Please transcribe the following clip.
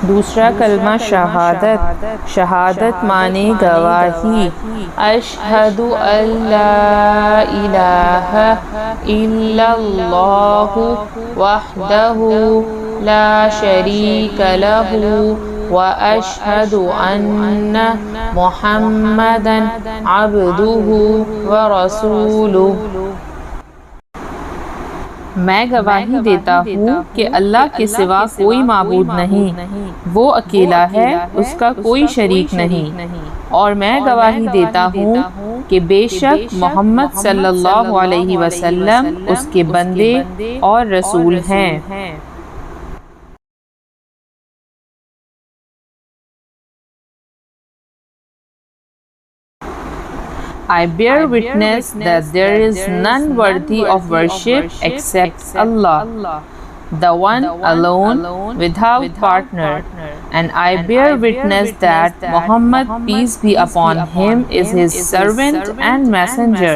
دوسرا کلمہ شہادت، شہادت معنی گواہی، اشہد ان لا الہ الا اللہ وحدہ لا شریک لہ واشہد ان محمدا عبدہ ورسولہ۔ میں گواہی دیتا ہوں کہ اللہ کے سوا کوئی معبود نہیں، وہ اکیلا ہے، اس کا کوئی شریک نہیں، اور میں گواہی دیتا ہوں کہ بے شک محمد صلی اللہ علیہ وسلم اس کے بندے اور رسول ہیں۔ I bear witness that there is none worthy of worship except Allah, the one alone, without partner, and I bear witness that Muhammad, peace be upon him, is his servant and messenger.